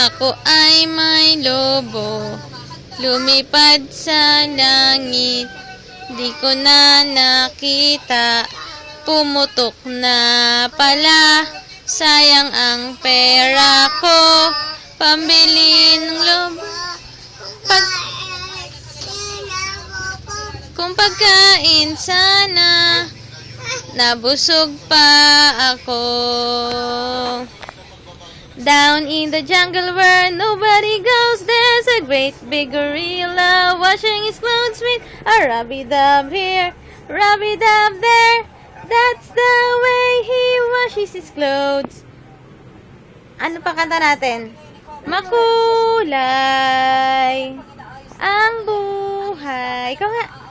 Ako ay may lobo, lumipad sa langit. Di ko na nakita, pumutok na pala. Sayang ang pera ko, pambili ng lobo. Kung pagkain sana, nabusog pa ako. Down in the jungle where nobody goes, there's a great big gorilla washing his clothes with a rubby-dub here, rubby-dub there. That's the way he washes his clothes. Ano pa kanta natin? Makulay ang buhay. Ikaw nga.